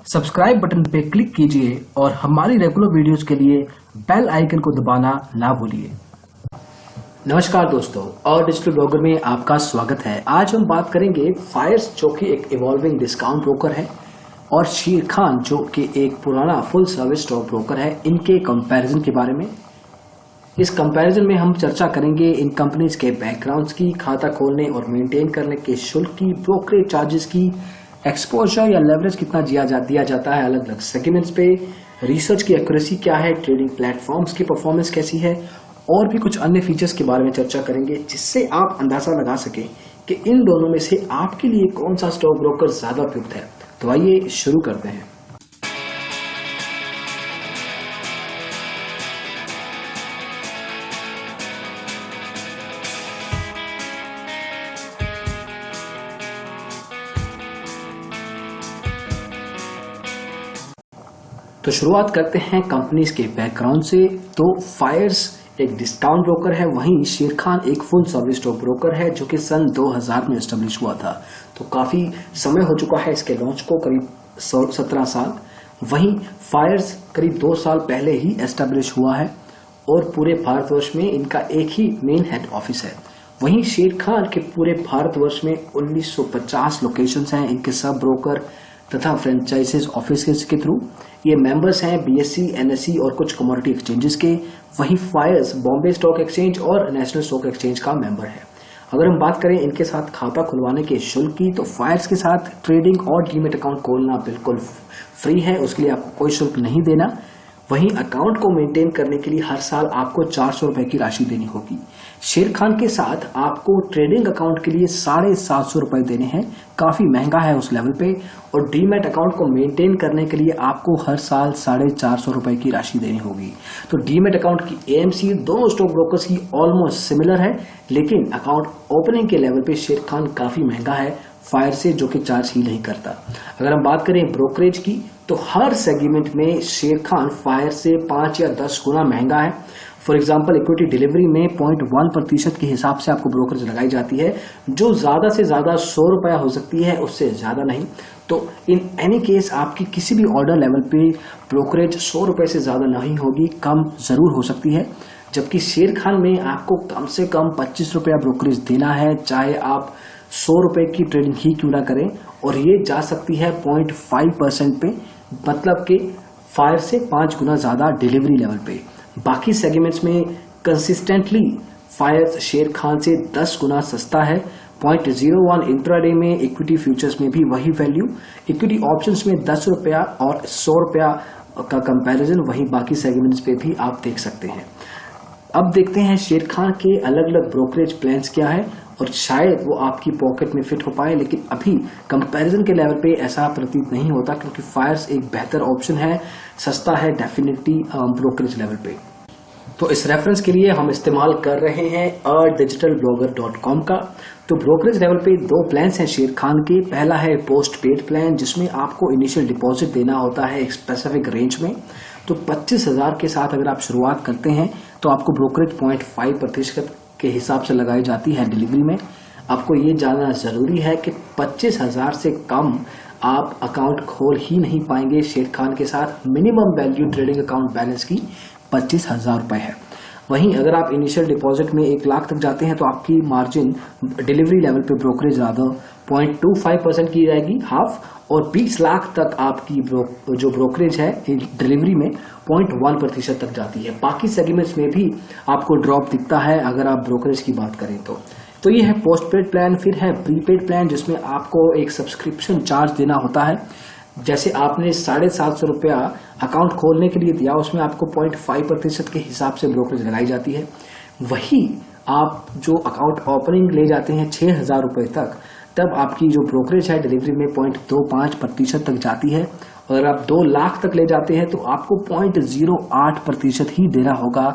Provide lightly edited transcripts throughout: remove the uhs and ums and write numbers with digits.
Subscribe button पे click कीजिए और हमारी रेगुलर वीडियोस के लिए बेल आइकन को दबाना ना भूलिए। नमस्कार दोस्तों, और डिजिटल ब्लॉगर में आपका स्वागत है। आज हम बात करेंगे फायर्स जो कि एक इवॉल्विंग डिस्काउंट ब्रोकर है और शेर खान जो कि एक पुराना फुल सर्विस स्टॉक ब्रोकर है, इनके कंपैरिजन के बारे में। इस कंपैरिजन में हम चर्चा करेंगे इन कंपनीज के बैकग्राउंड्स की, खाता खोलने और मेंटेन करने के शुल्क की, ब्रोकरेज चार्जेस की, एक्सपोजर या लेवरेज कितना दिया जाता है अलग अलग सेगमेंट्स पे, रिसर्च की एक्यूरेसी क्या है, ट्रेडिंग प्लेटफॉर्म्स की परफॉर्मेंस कैसी है, और भी कुछ अन्य फीचर्स के बारे में चर्चा करेंगे, जिससे आप अंदाजा लगा सकें कि इन दोनों में से आपके लिए कौन सा स्टॉक ब्रोकर ज्यादा उपयुक्त है। तो आइए शुरू करते हैं। तो शुरुआत करते हैं कंपनीज के बैकग्राउंड से। तो फायर्स एक डिस्काउंट ब्रोकर है, वहीं शेर खान एक फुल सर्विस स्टॉक ब्रोकर है जो कि सन 2000 में एस्टेब्लिश हुआ था। तो काफी समय हो चुका है इसके लॉन्च को, करीब 17 साल। वहीं फायर्स करीब 2 साल पहले ही एस्टेब्लिश हुआ है और पूरे भारतवर्ष में इनका एक ही मेन हेड ऑफिस है। वहीं शेर खान के पूरे भारतवर्ष में 1950 लोकेशंस हैं इनके सब ब्रोकर तथा फ्रेंचाइजेस ऑफिस के थ्रू। ये मेंबर्स हैं बीएसई, एनएसई और कुछ कमोडिटी एक्सचेंजेस के। वहीं फायर्स बॉम्बे स्टॉक एक्सचेंज और नेशनल स्टॉक एक्सचेंज का मेंबर है। अगर हम बात करें इनके साथ खाता खुलवाने के शुल्क की, तो फायर्स के साथ ट्रेडिंग और डीमेट अकाउंट खोलना बिल्कुल फ्री है, उसके लिए आपको कोई शुल्क नहीं देना। वहीं अकाउंट को मेंटेन करने के लिए हर साल आपको 400 रुपए की राशि देनी होगी। शेर खान के साथ आपको ट्रेडिंग अकाउंट के लिए 750 रुपए देने हैं, काफी महंगा है उस लेवल पे। और डीमैट अकाउंट को मेंटेन करने के लिए आपको हर साल 450 रुपए की राशि देनी होगी। तो डीमैट अकाउंट की एएमसी दोनों स्टॉक ब्रोकर्स की ऑलमोस्ट सिमिलर है, लेकिन अकाउंट ओपनिंग के लेवल पे शेर खान काफी महंगा है फायर से, जो कि चार्ज ही नहीं करता। अगर हम बात करें ब्रोकरेज की, तो हर सेगमेंट में शेर खान फायर से 5 या 10 गुना महंगा है। फॉर एग्जाम्पल, इक्विटी डिलीवरी में 0.1% के हिसाब से आपको ब्रोकरेज लगाई जाती है, जो ज्यादा से ज्यादा 100 रुपया हो सकती है, उससे ज्यादा नहीं। तो इन एनी केस आपकी किसी भी ऑर्डर लेवल पे ब्रोकरेज 100 रुपए से ज्यादा नहीं होगी, कम जरूर हो सकती है। जबकि शेर खान में आपको कम से कम 25 रुपया ब्रोकरेज देना है, चाहे आप 100 रुपए की ट्रेडिंग ही क्यों ना करें, और ये जा सकती है 0.5% पे, मतलब कि फायर से 5 गुना ज्यादा डिलीवरी लेवल पे। बाकी सेगमेंट्स में कंसिस्टेंटली फायर शेर खान से 10 गुना सस्ता है। 0.01 इंट्राडे में, इक्विटी फ्यूचर्स में भी वही वैल्यू, इक्विटी ऑप्शंस में 10 रुपया और 100 रुपया का कंपैरिजन वही बाकी सेगमेंट्स पे भी आप देख सकते हैं। अब देखते हैं शेर खान के अलग अलग ब्रोकरेज प्लान्स क्या है, और शायद वो आपकी पॉकेट में फिट हो पाए, लेकिन अभी कंपैरिजन के लेवल पे ऐसा प्रतीत नहीं होता, क्योंकि फायर्स एक बेहतर ऑप्शन है, सस्ता है डेफिनेटली ब्रोकरेज लेवल पे। तो इस रेफरेंस के लिए हम इस्तेमाल कर रहे हैं digitalblogger.com का। तो ब्रोकरेज लेवल पे 2 प्लान्स हैं शेर खान के। पहला है पोस्ट पेड प्लान, जिसमें आपको इनिशियल डिपॉजिट देना होता है एक स्पेसिफिक रेंज में। तो 25,000 के साथ अगर आप शुरुआत करते हैं तो आपको ब्रोकरेज 0.5% के हिसाब से लगाई जाती है डिलीवरी में। आपको ये जानना जरूरी है कि 25,000 से कम आप अकाउंट खोल ही नहीं पाएंगे शेर खान के साथ। Minimum value trading account balance की 25,000 रुपए है। वहीं अगर आप इनिशियल डिपॉजिट में 1 लाख तक जाते हैं तो आपकी मार्जिन डिलीवरी लेवल पे ब्रोकरेज ज्यादा 0.25% की जाएगी, हाफ, और 20 लाख तक आपकी जो ब्रोकरेज है डिलीवरी में 0.1% तक जाती है। बाकी सेगमेंट्स में भी आपको ड्रॉप दिखता है अगर आप ब्रोकरेज की बात करें तो ये है पोस्ट पेड प्लान। फिर है प्रीपेड प्लान, जिसमें आपको एक सब्सक्रिप्शन चार्ज देना होता है। जैसे आपने 750 रुपया अकाउंट खोलने के लिए दिया, उसमें आपको 0.5% के हिसाब से ब्रोकरेज लगाई जाती है। वही आप जो अकाउंट ओपनिंग ले जाते हैं 6,000 रुपए तक, तब आपकी जो ब्रोकरेज है डिलीवरी में 0.25% तक जाती है। और अगर आप 2 लाख तक ले जाते हैं तो आपको 0.08% ही देना होगा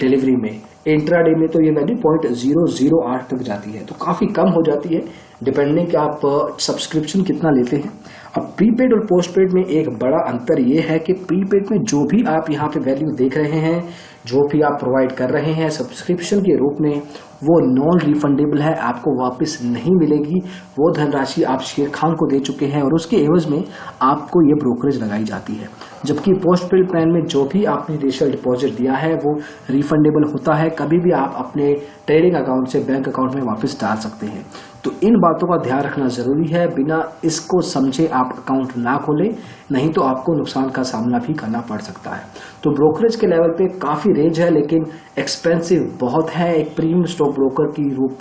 डिलीवरी में। इंट्राडे में तो ये वैल्यू 0.008 तक जाती है, तो काफी कम हो जाती है डिपेंडिंग कि आप सब्सक्रिप्शन कितना लेते हैं। अब प्रीपेड और पोस्टपेड में एक बड़ा अंतर ये है कि प्रीपेड में जो भी आप यहाँ पे वैल्यू देख रहे हैं, जो भी आप प्रोवाइड कर रहे हैं सब्सक्रिप्शन के रूप में, वो नॉन रिफंडेबल है, आपको वापस नहीं मिलेगी। वो धनराशि आप शेर खान को दे चुके हैं और उसके एवज में आपको ये ब्रोकरेज लगाई जाती है। जबकि पोस्टपेड प्लान में जो भी आपने इनिशियल डिपॉजिट दिया है वो रिफंडेबल होता है, कभी भी आप अपने ट्रेडिंग अकाउंट से बैंक अकाउंट में वापस डाल सकते हैं। तो इन बातों का ध्यान रखना जरूरी है, बिना इसको समझे आप अकाउंट ना खोलें, नहीं तो आपको नुकसान का सामना भी करना पड़ सकता है। तो ब्रोकरेज के लेवल पे काफी रेंज है, लेकिन एक्सपेंसिव बहुत है। एक प्रीमियम स्टॉक ब्रोकर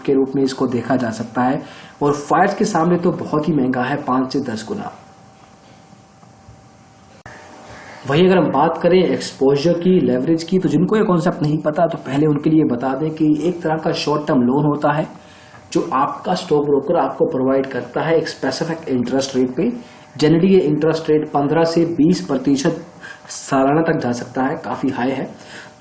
के रूप में इसको देखा जा सकता है, और फायर्स के सामने तो बहुत ही महंगा है, 5 से 10 गुना। वहीं अगर हम बात करें एक्सपोजर की, लेवरेज की, तो जिनको ये कॉन्सेप्ट नहीं पता तो पहले उनके लिए बता दें कि एक तरह का शॉर्ट टर्म लोन होता है जो आपका स्टॉक ब्रोकर आपको प्रोवाइड करता है एक स्पेसिफिक इंटरेस्ट रेट पे। जनरली ये इंटरेस्ट रेट 15 से 20% सालाना तक जा सकता है, काफी हाई है।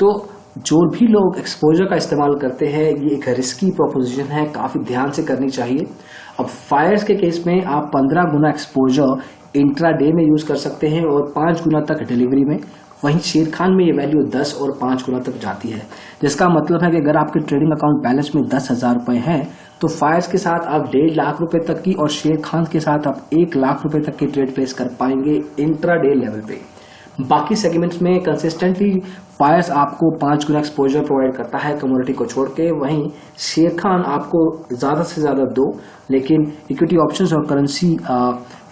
तो जो भी लोग एक्सपोजर का इस्तेमाल करते हैं, ये एक रिस्की प्रोपोजिशन है, काफी ध्यान से करनी चाहिए। अब फायर्स के केस में आप 15 गुना एक्सपोजर इंट्राडे में यूज कर सकते हैं और 5 गुना तक डिलीवरी में। वहीं शेर खान में ये वैल्यू 10 और 5 गुना तक जाती है, जिसका मतलब है कि अगर आपके ट्रेडिंग अकाउंट बैलेंस में 10,000 रुपए है तो फायर्स के साथ आप 1.5 लाख रुपए तक की और शेर खान के साथ आप 1 लाख रुपए तक की ट्रेड प्लेस कर पाएंगे इंट्राडे लेवल पे। बाकी सेगमेंट्स में कंसिस्टेंटली फायर्स आपको 5 गुना एक्सपोजर प्रोवाइड करता है कमोडिटी को छोड़ के। वहीं शेर खान आपको ज्यादा से ज्यादा 2, लेकिन इक्विटी ऑप्शंस और करेंसी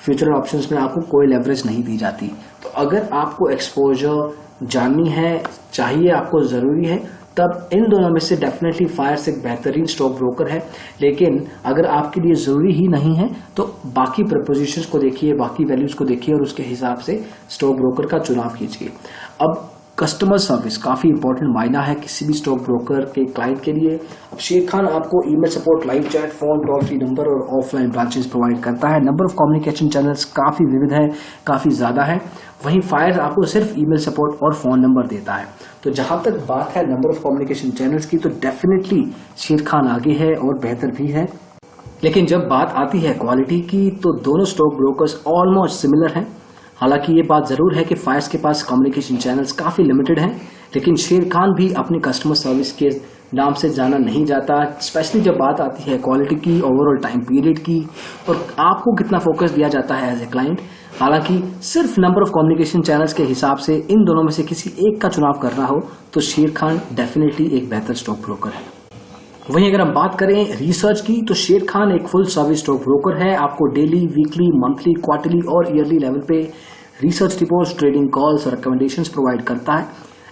फ्यूचर ऑप्शंस में आपको कोई लेवरेज नहीं दी जाती। तो अगर आपको एक्सपोजर जाननी है, चाहिए, आपको जरूरी है, तब इन दोनों में से डेफिनेटली फायर्स एक बेहतरीन स्टॉक ब्रोकर है। लेकिन अगर आपके लिए जरूरी ही नहीं है तो बाकी प्रपोजिशंस को देखिए, बाकी वैल्यूज को देखिए और उसके हिसाब से स्टॉक ब्रोकर का चुनाव कीजिए। अब कस्टमर सर्विस काफी इंपॉर्टेंट मायना है किसी भी स्टॉक ब्रोकर के क्लाइंट के लिए। अब शेर खान आपको email support, live chat, phone, toll free number और ऑफलाइन ब्रांचेस प्रोवाइड करता है। नंबर ऑफ कम्युनिकेशन चैनल्स काफी विविध है, काफी ज्यादा है। वहीं फायर आपको सिर्फ ईमेल सपोर्ट और फोन नंबर देता है। तो जहां तक बात है नंबर ऑफ कम्युनिकेशन चैनल्स की, तो डेफिनेटली शेर खान आगे है और बेहतर भी है। लेकिन जब बात आती है क्वालिटी की, तो दोनों स्टॉक ब्रोकर्स ऑलमोस्ट सिमिलर हैं। हालांकि ये बात जरूर है कि फायर्स के पास कम्युनिकेशन चैनल्स काफी लिमिटेड हैं, लेकिन शेर खान भी अपनी कस्टमर सर्विस के नाम से जाना नहीं जाता, स्पेशली जब बात आती है क्वालिटी की, ओवरऑल टाइम पीरियड की, और आपको कितना फोकस दिया जाता है एज ए क्लाइंट। हालांकि सिर्फ नंबर ऑफ कम्युनिकेशन चैनल्स के हिसाब से इन दोनों में से किसी एक का चुनाव करना हो तो शेर खान डेफिनेटली एक बेहतर स्टॉक ब्रोकर है। वहीं अगर हम बात करें रिसर्च की, तो शेर खान एक फुल सर्विस स्टॉक ब्रोकर है। आपको डेली, वीकली, मंथली, क्वार्टरली और ईयरली लेवल पे रिसर्च रिपोर्ट्स, ट्रेडिंग कॉल्स और रिकमेंडेशंस प्रोवाइड करता है।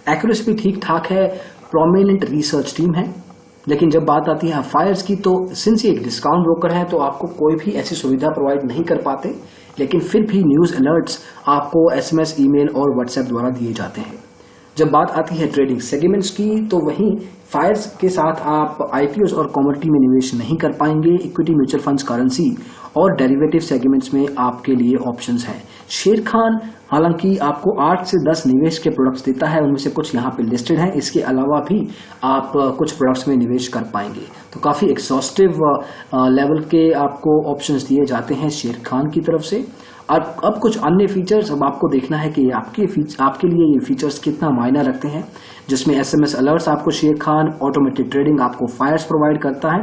एक्यूरेसी भी ठीक ठाक है, प्रोमिनेंट रिसर्च टीम है। लेकिन जब बात आती है फायर्स की, तो सिंस ये एक डिस्काउंट ब्रोकर है तो आपको कोई भी ऐसी सुविधा प्रोवाइड नहीं कर पाते, लेकिन फिर भी न्यूज अलर्ट्स आपको SMS, ईमेल और व्हाट्सएप द्वारा दिए जाते हैं। जब बात आती है ट्रेडिंग सेगमेंट्स की, तो वहीं फायर्स के साथ आप IPOs और कमोडिटी में निवेश नहीं कर पाएंगे। इक्विटी, म्यूचुअल फंड्स, करेंसी और डेरिवेटिव सेगमेंट्स में आपके लिए ऑप्शंस हैं। शेर खान हालांकि आपको 8 से 10 निवेश के प्रोडक्ट्स देता है, उनमें से कुछ यहाँ पे लिस्टेड हैं। इसके अलावा भी आप कुछ प्रोडक्ट्स में निवेश कर पाएंगे। तो काफी एक्सॉस्टिव लेवल के आपको ऑप्शंस दिए जाते हैं शेर खान की तरफ से। अब कुछ अन्य फीचर्स अब आपको देखना है कि आपके लिए ये फीचर्स कितना मायना रखते हैं, जिसमें SMS अलर्ट्स आपको शेर खान, ऑटोमेटेड ट्रेडिंग आपको फायर्स प्रोवाइड करता है।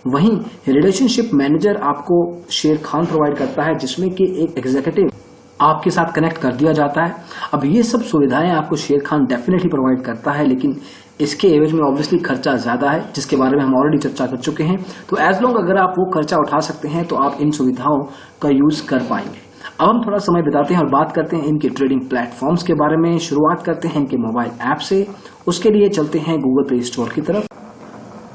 वहीं रिलेशनशिप मैनेजर आपको शेर खान प्रोवाइड करता है, जिसमें कि एक एग्जीक्यूटिव आपके साथ कनेक्ट कर दिया जाता है। अब ये सब सुविधाएं आपको शेर खान डेफिनेटली प्रोवाइड करता है, लेकिन इसके एवज में ऑब्वियसली खर्चा ज्यादा है, जिसके बारे में हम ऑलरेडी चर्चा कर चुके हैं। तो एज लॉन्ग अगर आप वो खर्चा उठा सकते हैं तो आप इन सुविधाओं का यूज कर पाएंगे। अब हम थोड़ा समय बिताते हैं और बात करते हैं इनके ट्रेडिंग प्लेटफॉर्म्स के बारे में। शुरुआत करते हैं इनके मोबाइल ऐप से, उसके लिए चलते हैं गूगल प्ले स्टोर की तरफ।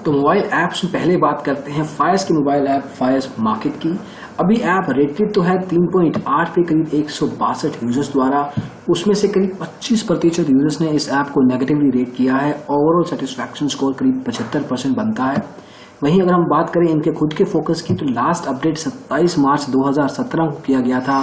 तो मोबाइल ऐप्स में पहले बात करते हैं फायर्स की मोबाइल ऐप फायर्स मार्केट की। अभी ऐप रेटेड तो है 3.8 पे करीब 162 यूजर्स द्वारा, उसमें से करीब 25% यूजर्स ने इस ऐप को नेगेटिवली रेट किया है। ओवरऑल सेटिस्फैक्शन स्कोर करीब 75% बनता है। वहीं अगर हम बात करें इनके खुद के फोकस की, तो लास्ट अपडेट 27 मार्च 2017 को किया गया था।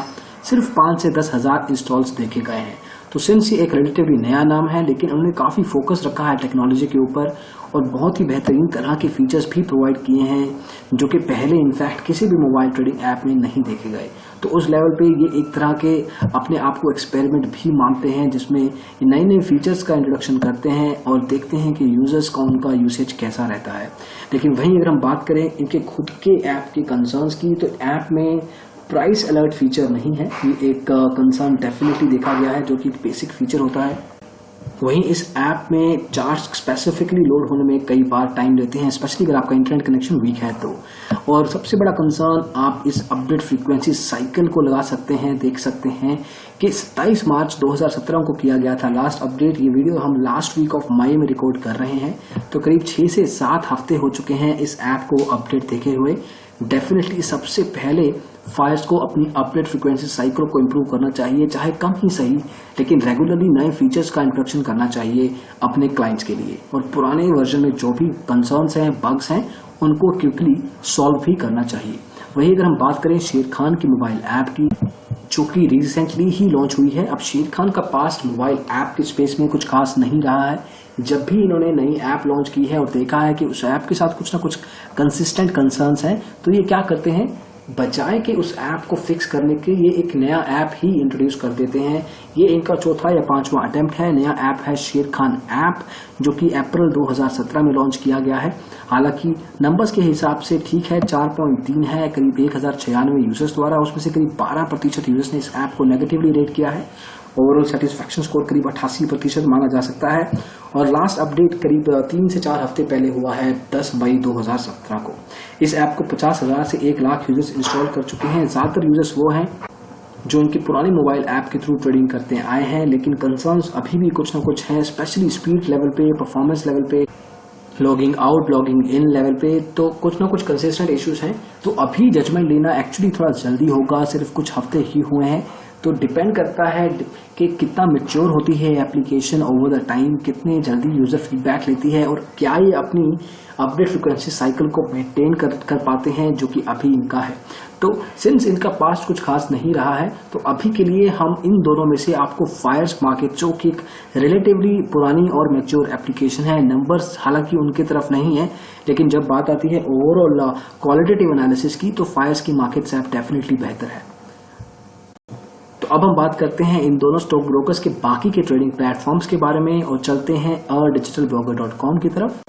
सिर्फ 5 से 10 हज़ार इंस्टॉल्स देखे गए हैं। तो सिंस ये एक रिलेटिवली नया नाम है, लेकिन उन्होंने काफ़ी फोकस रखा है टेक्नोलॉजी के ऊपर और बहुत ही बेहतरीन तरह के फीचर्स भी प्रोवाइड किए हैं जो कि पहले इनफैक्ट किसी भी मोबाइल ट्रेडिंग ऐप में नहीं देखे गए। तो उस लेवल पे ये एक तरह के अपने आप को एक्सपेरिमेंट भी मानते हैं जिसमें नए नए फीचर्स का इंट्रोडक्शन करते हैं और देखते हैं कि यूजर्स का उनका यूसेज कैसा रहता है। लेकिन वहीं अगर हम बात करें इनके खुद के ऐप के कंसर्न्स की, तो ऐप में प्राइस अलर्ट फीचर नहीं है। ये एक कंसर्न डेफिनेटली देखा गया है जो कि एक बेसिक फीचर होता है। वहीं इस ऐप में चार्ज स्पेसिफिकली लोड होने में कई बार टाइम लेते हैं, स्पेशली अगर आपका इंटरनेट कनेक्शन वीक है तो। और सबसे बड़ा कंसर्न आप इस अपडेट फ्रीक्वेंसी साइकिल को लगा सकते हैं। देख सकते हैं कि 27 मार्च 2017 को किया गया था लास्ट अपडेट। ये वीडियो हम लास्ट वीक ऑफ मई में रिकॉर्ड कर रहे हैं, तो करीब 6 से 7 हफ्ते हो चुके हैं इस ऐप को अपडेट देखे हुए। डेफिनेटली सबसे पहले फायर्स को अपनी अपडेट फ्रीक्वेंसी साइकिल को इम्प्रूव करना चाहिए, चाहे कम ही सही, लेकिन रेगुलरली नए फीचर्स का इंट्रोडक्शन करना चाहिए अपने क्लाइंट्स के लिए। और पुराने वर्जन में जो भी कंसर्न्स हैं, बग्स हैं, उनको क्विकली सॉल्व भी करना चाहिए। वही अगर हम बात करें शेर खान की मोबाइल ऐप की, जो कि रिसेंटली ही लॉन्च हुई है। अब शेर खान का पास्ट मोबाइल ऐप के स्पेस में कुछ खास नहीं रहा है। जब भी इन्होंने नई ऐप लॉन्च की है और देखा है कि उस ऐप के साथ कुछ ना कुछ कंसिस्टेंट कंसर्न्स हैं, तो ये क्या करते हैं, बजाय कि उस ऐप को फिक्स करने के ये एक नया ऐप ही इंट्रोड्यूस कर देते हैं। ये इनका चौथा या 5वां अटेम्प्ट है। नया ऐप है शेर खान ऐप, जो कि अप्रैल 2017 में लॉन्च किया गया है। हालांकि नंबर्स के हिसाब से ठीक है, 4.3 है करीब 1096 यूजर्स द्वारा, उसमें से करीब 12% यूजर्स ने इस ऐप को नेगेटिवली रेट किया है। ओवरऑल सेटिस्फैक्शन स्कोर करीब 88% माना जा सकता है। और लास्ट अपडेट करीब 3 से 4 हफ्ते पहले हुआ है, 10 मई 2017 को। इस ऐप को 50,000 से 1 लाख यूजर्स इंस्टॉल कर चुके हैं। ज्यादातर यूजर्स वो हैं जो इनके पुराने मोबाइल ऐप के थ्रू ट्रेडिंग करते आए हैं, लेकिन कंसर्न्स अभी भी कुछ ना कुछ हैं, स्पेशली स्पीड लेवल पे, परफॉर्मेंस लेवल पे, logging out logging in level पे, तो कुछ ना कुछ कंसिस्टेंट इश्यूज हैं। तो अभी जजमेंट लेना एक्चुअली थोड़ा जल्दी होगा, सिर्फ कुछ हफ्ते ही हुए हैं। तो डिपेंड करता है कि कितना मैच्योर होती है एप्लीकेशन ओवर द टाइम, कितने जल्दी यूजर फीडबैक लेती है और क्या ये अपनी अपडेट फ्रीक्वेंसी साइकिल को मेंटेन कर पाते हैं, जो कि अभी इनका है। तो सिंस इनका पास्ट कुछ खास नहीं रहा है, तो अभी के लिए हम इन दोनों में से आपको फायर्स मार्केट, जो कि एक रिलेटिवली पुरानी और मैच्योर एप्लीकेशन है, नंबर्स हालांकि उनकी तरफ नहीं है, लेकिन जब बात आती है ओवरऑल क्वालिटेटिव एनालिसिस की, तो फायर्स की मार्केट ऐप डेफिनेटली बेहतर है। तो अब हम बात करते हैं इन दोनों स्टॉक ब्रोकर्स के बाकी के ट्रेडिंग प्लेटफॉर्म्स के बारे में और चलते हैं digitalbroker.com की तरफ।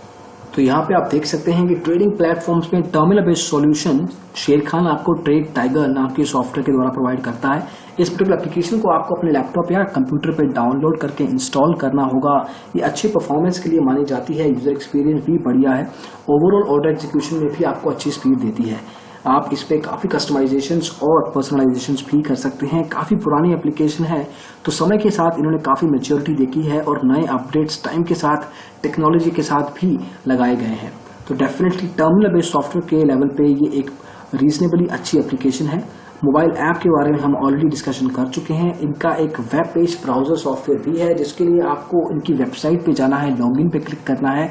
तो यहाँ पे आप देख सकते हैं कि ट्रेडिंग प्लेटफॉर्म्स में टर्मिनल बेस्ड सॉल्यूशन शेर खान आपको ट्रेड टाइगर नाम के सॉफ्टवेयर के द्वारा प्रोवाइड करता है। इस पर्टिकुलर एप्लीकेशन को आपको अपने लैपटॉप या कंप्यूटर पर डाउनलोड करके इंस्टॉल करना होगा। ये अच्छी परफॉर्मेंस के लिए मानी जाती है, यूजर एक्सपीरियंस भी बढ़िया है, ओवरऑल ऑर्डर एग्जीक्यूशन में भी आपको अच्छी स्पीड देती है। आप इस पे काफी कस्टमाइजेशंस और पर्सनलाइजेशंस भी कर सकते हैं। काफी पुरानी एप्लीकेशन है, तो समय के साथ इन्होंने काफी मैच्योरिटी देखी है और नए अपडेट्स टाइम के साथ टेक्नोलॉजी के साथ भी लगाए गए हैं। तो डेफिनेटली टर्मिनल बेस्ड सॉफ्टवेयर के लेवल पे ये एक रीजनेबली अच्छी एप्लीकेशन है। मोबाइल ऐप के बारे में हम ऑलरेडी डिस्कशन कर चुके हैं। इनका एक वेब पेज ब्राउजर सॉफ्टवेयर भी है, जिसके लिए आपको इनकी वेबसाइट पे जाना है, लॉगिन पे क्लिक करना है,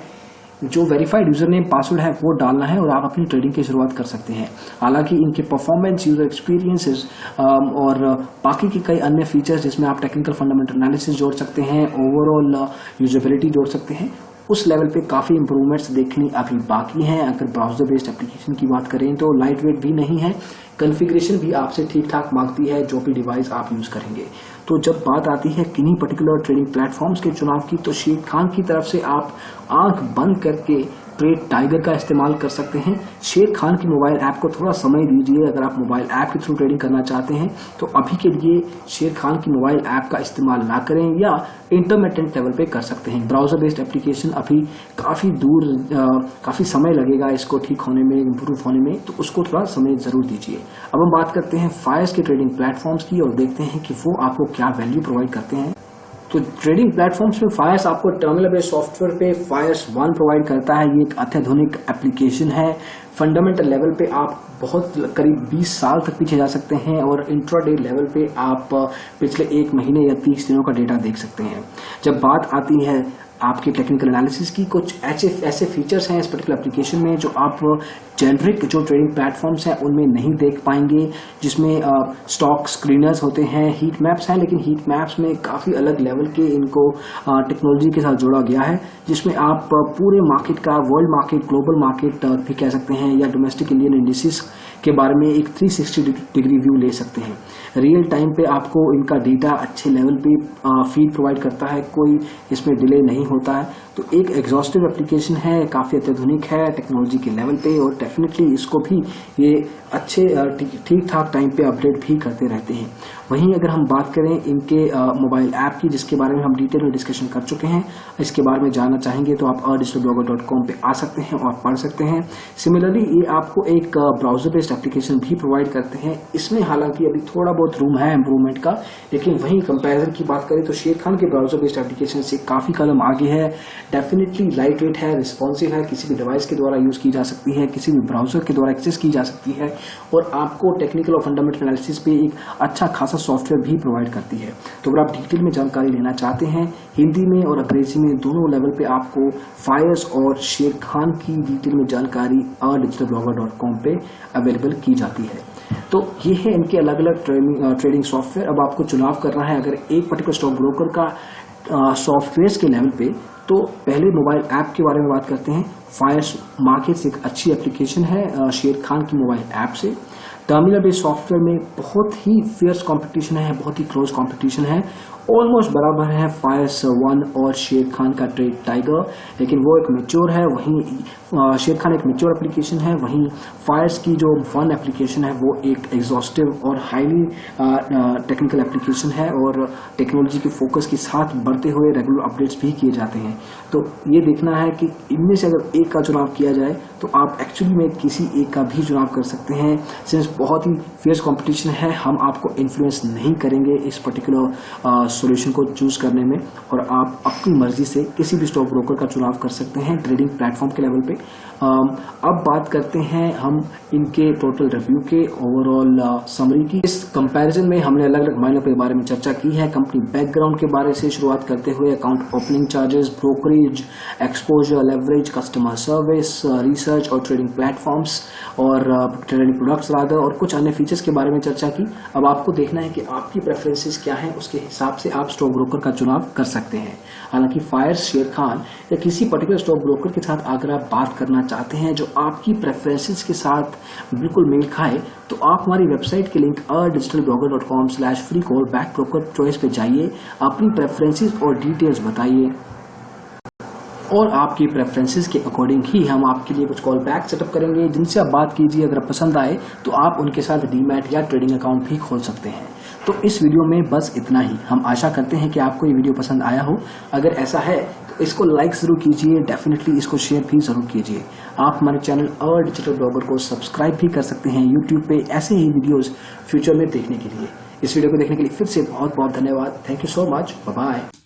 जो वेरीफाइड यूजर नेम पासवर्ड है वो डालना है और आप अपनी ट्रेडिंग की शुरुआत कर सकते हैं। हालांकि इनके परफॉर्मेंस, यूजर एक्सपीरियंसेस और बाकी के कई अन्य फीचर्स जिसमें आप टेक्निकल फंडामेंटल एनालिसिस जोड़ सकते हैं, ओवरऑल यूजेबिलिटी जोड़ सकते हैं, उस लेवल पे काफी इंप्रूवमेंट्स देखनी अभी बाकी हैं। अगर ब्राउजर बेस्ड एप्लीकेशन की बात करें तो लाइट वेट भी नहीं है, कॉन्फ़िगरेशन भी आपसे ठीक ठाक मांगती है जो भी डिवाइस आप यूज करेंगे। तो जब बात आती है किन्हीं पर्टिकुलर ट्रेडिंग प्लेटफॉर्म्स के चुनाव की, तो शेर खान की तरफ से आप आंख बंद करके ट्रेड टाइगर का इस्तेमाल कर सकते हैं। शेर खान की मोबाइल ऐप को थोड़ा समय दीजिए। अगर आप मोबाइल ऐप के थ्रू ट्रेडिंग करना चाहते हैं तो अभी के लिए शेर खान की मोबाइल ऐप का इस्तेमाल ना करें या इंटरमीडिएट लेवल पे कर सकते हैं। ब्राउजर बेस्ड एप्लीकेशन अभी काफी समय लगेगा इसको ठीक होने में, इम्प्रूव होने में, तो उसको थोड़ा समय जरूर दीजिए। अब हम बात करते हैं फायर्स के ट्रेडिंग प्लेटफॉर्म्स की और देखते हैं कि वो आपको क्या वैल्यू प्रोवाइड करते हैं। तो ट्रेडिंग प्लेटफॉर्म्स में फायर्स आपको टर्मिनल बेस्ड सॉफ्टवेयर पे फायर्स 1 प्रोवाइड करता है। ये एक अत्याधुनिक एप्लीकेशन है। फंडामेंटल लेवल पे आप बहुत करीब 20 साल तक पीछे जा सकते हैं और इंट्राडे लेवल पे आप पिछले 1 महीने या 30 दिनों का डेटा देख सकते हैं। जब बात आती है आपके टेक्निकल एनालिसिस की। कुछ ऐसे फीचर्स हैं इस पर्टिकुलर एप्लीकेशन में जो आप जेनरिक जो ट्रेडिंग प्लेटफॉर्म्स हैं उनमें नहीं देख पाएंगे, जिसमें स्टॉक स्क्रीनर्स होते हैं, हीट मैप्स हैं, लेकिन हीट मैप्स में काफ़ी अलग लेवल के इनको टेक्नोलॉजी के साथ जोड़ा गया है, जिसमें आप पूरे मार्केट का, वर्ल्ड मार्केट, ग्लोबल मार्केट भी कह सकते हैं, या डोमेस्टिक इंडियन इंडिसेस के बारे में एक 360 डिग्री व्यू ले सकते हैं। रियल टाइम पे आपको इनका डेटा अच्छे लेवल पे फीड प्रोवाइड करता है, कोई इसमें डिले नहीं होता है। तो एक एग्जॉस्टिव एप्लीकेशन है, काफ़ी अत्याधुनिक है टेक्नोलॉजी के लेवल पे, और डेफिनेटली इसको भी ये अच्छे ठीक ठाक टाइम पे अपडेट भी करते रहते हैं। वहीं अगर हम बात करें इनके मोबाइल ऐप की, जिसके बारे में हम डिटेल में डिस्कशन कर चुके हैं, इसके बारे में जानना चाहेंगे तो आप digitalblogger.com पे आ सकते हैं और पढ़ सकते हैं। सिमिलरली ये आपको एक ब्राउजर बेस्ड एप्लीकेशन भी प्रोवाइड करते हैं। इसमें हालांकि अभी थोड़ा बहुत रूम है इम्प्रूवमेंट का, लेकिन वहीं कंपैरिजन की बात करें तो शेर खान के ब्राउजर बेस्ड एप्लीकेशन से काफ़ी कदम आगे है। डेफिनेटली लाइट वेट है, रिस्पॉन्सिव है, किसी भी डिवाइस के द्वारा यूज़ की जा सकती है, किसी भी ब्राउजर के द्वारा एक्सेस की जा सकती है, और आपको टेक्निकल और फंडामेंटल एनालिसिस पे एक अच्छा खासा सॉफ्टवेयर भी प्रोवाइड करती है। तो अगर आप डिटेल में जानकारी लेना चाहते हैं, हिंदी में और अंग्रेजी में दोनों लेवल पे आपको फायर्स और शेर खान की डिटेल में जानकारी digitalblogger.com पे अवेलेबल की जाती है। तो ये है इनके अलग अलग ट्रेडिंग सॉफ्टवेयर। अब आपको चुनाव करना है अगर एक पर्टिकुलर स्टॉक ब्रोकर का सॉफ्टवेयर के लेवल पे, तो पहले मोबाइल ऐप के बारे में बात करते हैं। फायर्स मार्केट्स एक अच्छी एप्लीकेशन है शेर खान की मोबाइल ऐप से। टर्मिनल बेस्ड सॉफ्टवेयर में बहुत ही फियर्स कंपटीशन है, बहुत ही क्लोज कंपटीशन है, ऑलमोस्ट बराबर है फायर्स 1 और शेर खान का ट्रेड टाइगर, लेकिन वो एक मैच्योर है, वहीं शेर खान एक मैच्योर एप्लीकेशन है, वहीं फायर्स की जो फन एप्लीकेशन है वो एक एग्जॉस्टिव और हाईली टेक्निकल एप्लीकेशन है, और टेक्नोलॉजी के फोकस के साथ बढ़ते हुए रेगुलर अपडेट्स भी किए जाते हैं। तो ये देखना है कि इनमें से अगर एक का चुनाव किया जाए तो आप एक्चुअली में किसी एक का भी चुनाव कर सकते हैं। सिंस बहुत ही फियर्स कंपटीशन है, हम आपको इन्फ्लुएंस नहीं करेंगे इस पर्टिकुलर सॉल्यूशन को चूज करने में, और आप अपनी मर्जी से किसी भी स्टॉक ब्रोकर का चुनाव कर सकते हैं ट्रेडिंग प्लेटफॉर्म के लेवल पे। अब बात करते हैं हम इनके टोटल रिव्यू के ओवरऑल समरी की। इस कंपैरिजन में हमने अलग अलग मायनों के बारे में चर्चा की है, कंपनी बैकग्राउंड के बारे से शुरुआत करते हुए account opening charges, brokerage, exposure, leverage, customer service, research और ट्रेडिंग प्लेटफॉर्म्स और ट्रेडिंग प्रोडक्ट्स रादर, और कुछ अन्य फीचर्स के बारे में चर्चा की। अब आपको देखना है कि आपकी प्रेफरेंसेस क्या हैं, उसके हिसाब से आप स्टॉक ब्रोकर का चुनाव कर सकते हैं। हालांकि फायर्स, शेर खान या किसी पर्टिकुलर स्टॉक ब्रोकर के साथ अगर आप बात करना चाहते हैं जो आपकी प्रेफरेंसेस के साथ बिल्कुल मेल खाए, तो आप हमारी वेबसाइट के लिंक digitalblogger.com/free-call-back-broker-choice पे जाइए, अपनी प्रेफरेंसेस और डिटेल्स बताइए, और आपकी प्रेफरेंसेस के अकॉर्डिंग ही हम आपके लिए कुछ कॉल बैक सेटअप करेंगे जिनसे आप बात कीजिए। अगर पसंद आए तो आप उनके साथ डीमैट या ट्रेडिंग अकाउंट भी खोल सकते हैं। तो इस वीडियो में बस इतना ही। हम आशा करते हैं कि आपको ये वीडियो पसंद आया हो। अगर ऐसा है तो इसको लाइक जरूर कीजिए, डेफिनेटली इसको शेयर भी जरूर कीजिए। आप हमारे चैनल और डिजिटल ब्लॉगर को सब्सक्राइब भी कर सकते हैं यूट्यूब पे ऐसे ही वीडियोस फ्यूचर में देखने के लिए। इस वीडियो को देखने के लिए फिर से बहुत बहुत धन्यवाद। Thank you so much. Bye bye.